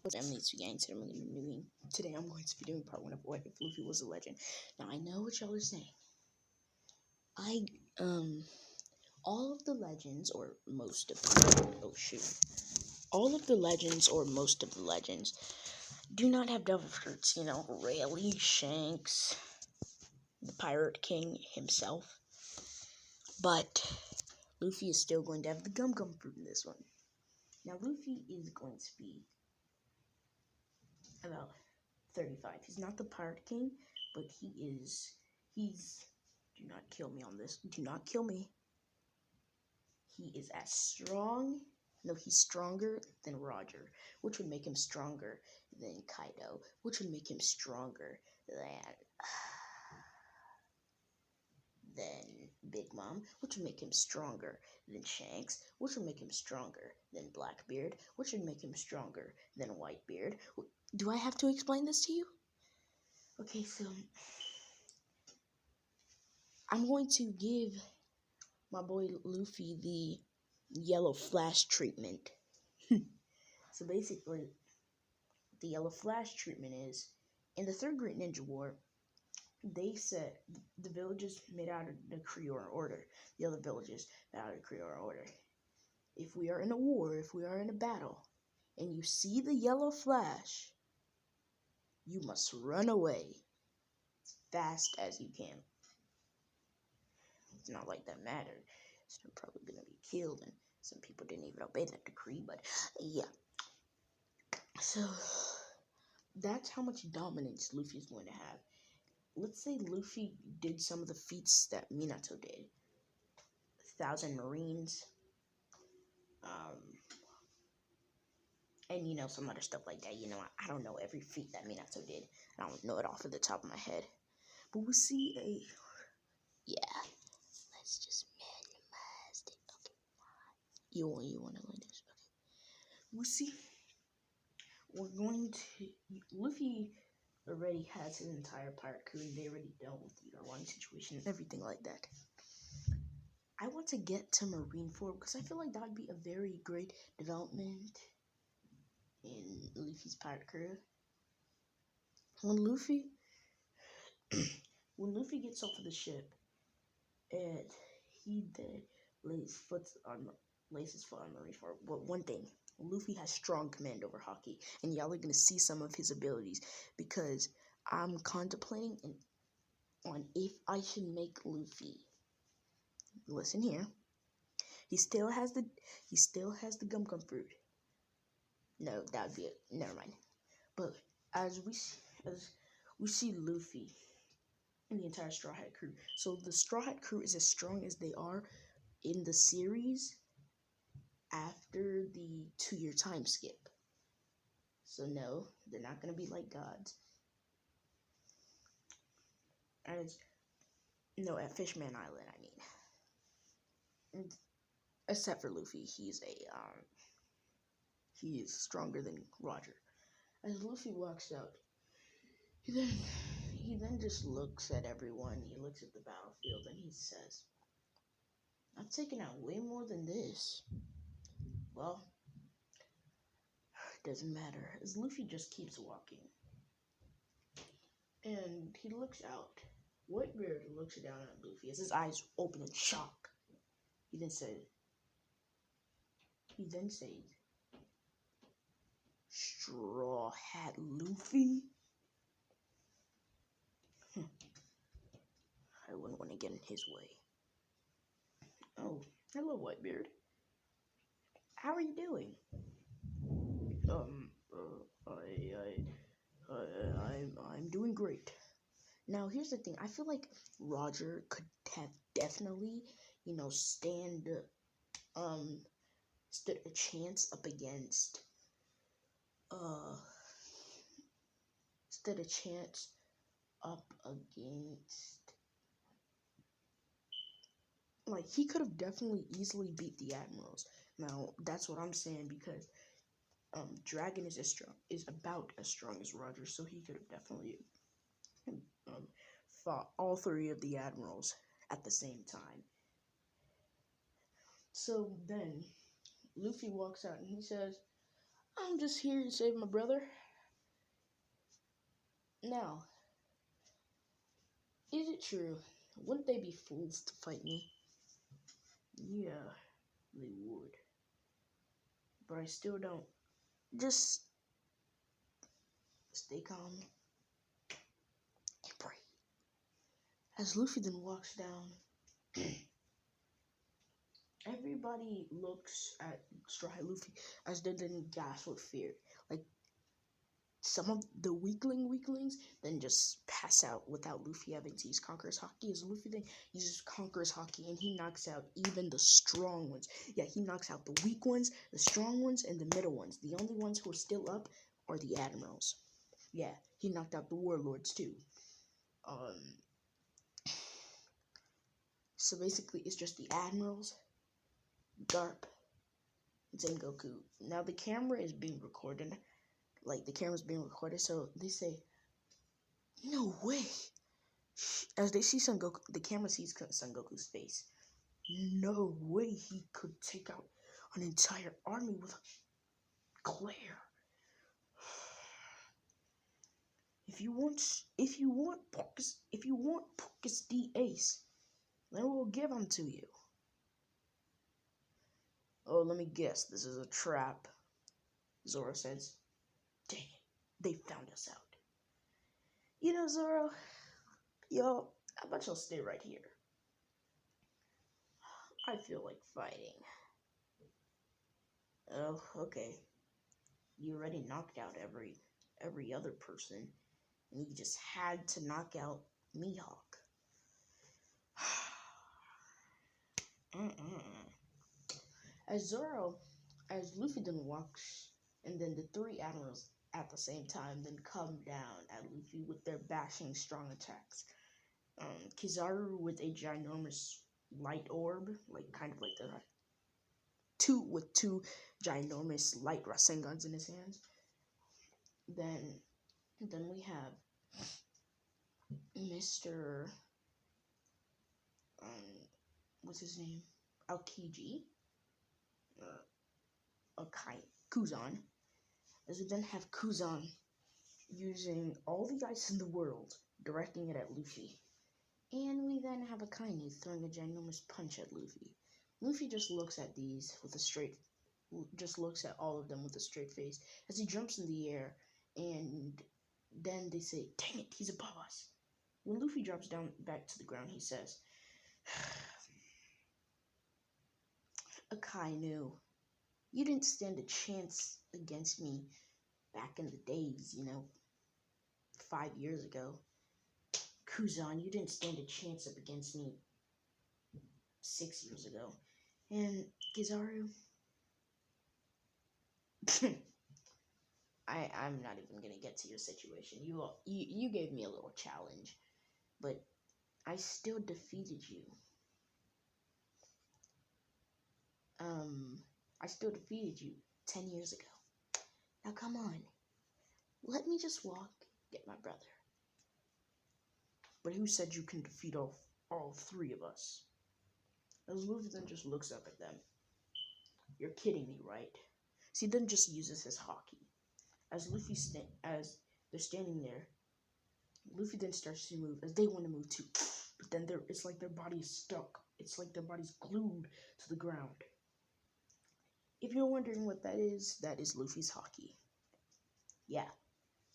I'm Lee's Gang. Today I'm going to be doing part 1 of What If Luffy Was a Legend. Now I know what y'all are saying. All of the legends, or most of them, all of the legends, or most of the legends, do not have devil fruits. Rayleigh, Shanks, the Pirate King himself. But Luffy is still going to have the Gum Gum fruit in this one. Now Luffy is going to be about 35. He's not the Pirate King, but he's, do not kill me on this. Do not kill me. He is as strong, no, he's stronger than Roger, which would make him stronger than Kaido, which would make him stronger than Big Mom, which would make him stronger than Shanks, which would make him stronger than Blackbeard, which would make him stronger than Whitebeard. Do I have to explain this to you? Okay, so I'm going to give my boy Luffy the yellow flash treatment. So basically, the yellow flash treatment is, in the Third Great Ninja War, they said the villages made out of the Creole order, the other villages made out of the Creole order. If we are in a war, if we are in a battle, and you see the yellow flash, you must run away as fast as you can. It's not like that mattered. So they're probably going to be killed, and some people didn't even obey that decree, but yeah. So that's how much dominance Luffy is going to have. Let's say Luffy did some of the feats that Minato did. 1,000 Marines. And some other stuff like that. I don't know every feat that Minato did. I don't know it off of the top of my head. But we'll see let's just minimize it. Okay. You want to learn this? Okay. We'll see. Luffy already has his entire pirate crew, and they already dealt with the Arlong situation and everything like that. I want to get to Marineford because I feel like that would be a very great development in Luffy's pirate crew. When Luffy gets off of the ship and he then lays his foot on Marineford. But one thing, Luffy has strong command over Haki, and y'all are gonna see some of his abilities because I'm contemplating on if I should make Luffy. Listen here. He still has the Gum Gum fruit. No, that would be it. Never mind. But as we see Luffy and the entire Straw Hat crew. So the Straw Hat crew is as strong as they are in the series after the 2-year time skip. So no, they're not gonna be like gods. At Fishman Island, I mean. Except for Luffy, he is stronger than Roger. As Luffy walks out, he then just looks at everyone. He looks at the battlefield and he says, "I've taken out way more than this." Well, doesn't matter, as Luffy just keeps walking. And he looks out. Whitebeard looks down at Luffy as his eyes open in shock. He then says, "Straw Hat Luffy?" I wouldn't want to get in his way. Oh, hello, Whitebeard. How are you doing? I'm doing great. Now, here's the thing. I feel like Roger could have definitely, stood a chance up against, he could have definitely easily beat the Admirals. Now, that's what I'm saying because, Dragon is about as strong as Roger, so he could have definitely, fought all 3 of the Admirals at the same time. So then, Luffy walks out and he says, I'm just here to save my brother. Now, is it true? Wouldn't they be fools to fight me? Yeah, they would. But I still don't. Just stay calm and pray. As Luffy then walks down, everybody looks at Straw Hat Luffy as they then gasp with fear. Like, some of the weaklings then just pass out without Luffy having to use Conqueror's Haki. As Luffy then uses Conqueror's Haki and he knocks out even the strong ones. Yeah, he knocks out the weak ones, the strong ones, and the middle ones. The only ones who are still up are the admirals. Yeah, he knocked out the warlords too. So basically it's just the admirals, Garp, Sengoku. Now the camera is being recorded. Like, the camera's being recorded, so they say, no way. As they see Sengoku, the camera sees Sengoku's face. No way he could take out an entire army with a glare. If you want Pocus the Ace, then we'll give him to you. Oh, let me guess, this is a trap, Zoro says. Dang it, they found us out. You know, Zoro, yo, how about you'll stay right here? I feel like fighting. Oh, okay. You already knocked out every other person, and you just had to knock out Mihawk. As Luffy then walks, and then the three admirals at the same time then come down at Luffy with their bashing strong attacks. Kizaru with a ginormous light orb, like kind of like the two ginormous light Rasengans in his hands. Then we have Mr. What's his name? Aokiji. Kuzan. As we then have Kuzan using all the ice in the world, directing it at Luffy. And we then have Akainu throwing a ginormous punch at Luffy. Luffy just looks at all of them with a straight face as he jumps in the air, and then they say, dang it, he's above us. When Luffy drops down back to the ground, he says, Akainu, you didn't stand a chance against me back in the days, 5 years ago. Kuzan, you didn't stand a chance up against me 6 years ago. And Kizaru, I'm not even gonna get to your situation. You gave me a little challenge, but I still defeated you. I still defeated you 10 years ago. Now come on, let me just walk, get my brother. But who said you can defeat all three of us? As Luffy then just looks up at them. You're kidding me, right? So he then just uses his Haki. As they're standing there, Luffy then starts to move as they want to move too. But then it's like their body is stuck. It's like their body's glued to the ground. If you're wondering what that is Luffy's Haki. Yeah,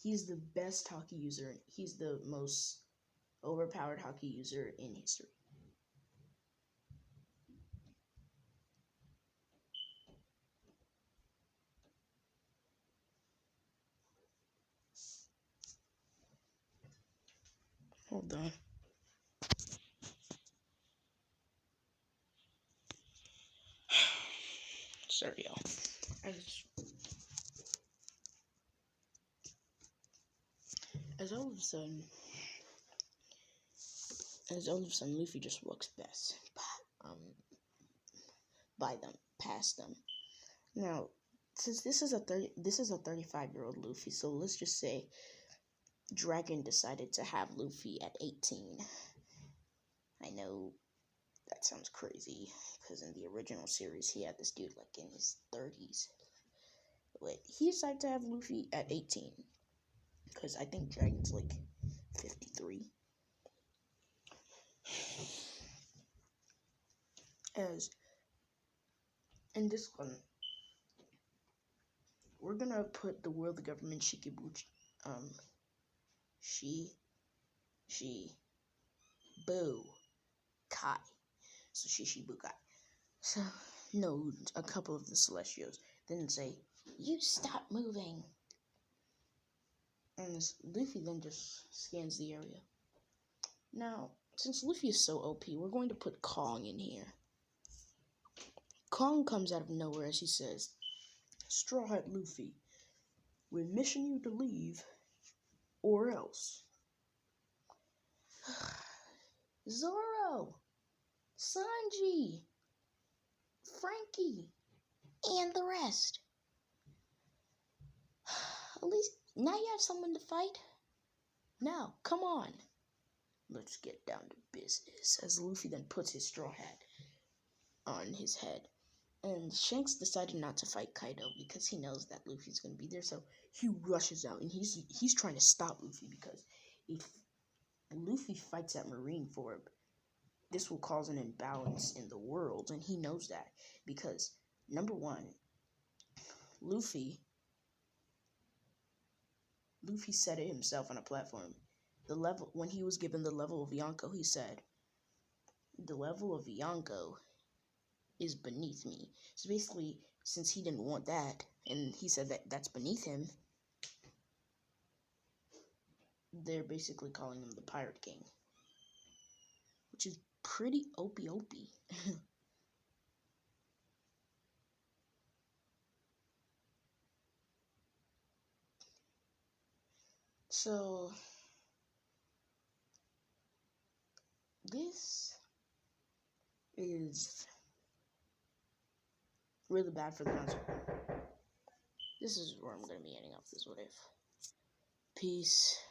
he's the best Haki user. He's the most overpowered Haki user in history. Hold on. Sorry, y'all. As all of a sudden, Luffy just walks past them. Now, since this is a 35-year-old Luffy, so let's just say Dragon decided to have Luffy at 18. I know that sounds crazy, because in the original series, he had this dude like in his 30s. Wait, he decided to have Luffy at 18. Because I think Dragon's like 53. As in this one, we're gonna put the world government Shikibuchi, she, Boo, Kai. So Shishibukai. So, no, a couple of the Celestials then say, "You stop moving." And Luffy then just scans the area. Now, since Luffy is so OP, we're going to put Kong in here. Kong comes out of nowhere as he says, "Straw Hat Luffy, we're mission you to leave, or else." Zoro, Sanji, Frankie, and the rest. At least now you have someone to fight. Now, come on. Let's get down to business. As Luffy then puts his straw hat on his head. And Shanks decided not to fight Kaido because he knows that Luffy's going to be there. So he rushes out and he's trying to stop Luffy because if Luffy fights at Marineford, this will cause an imbalance in the world. And he knows that because, number one, Luffy said it himself on a platform. The level, when he was given the level of Yonko, he said, "The level of Yonko is beneath me." So basically, since he didn't want that, and he said that that's beneath him, they're basically calling him the Pirate King, which is pretty opie. So this is really bad for the console. This is where I'm going to be ending off this what if. Peace.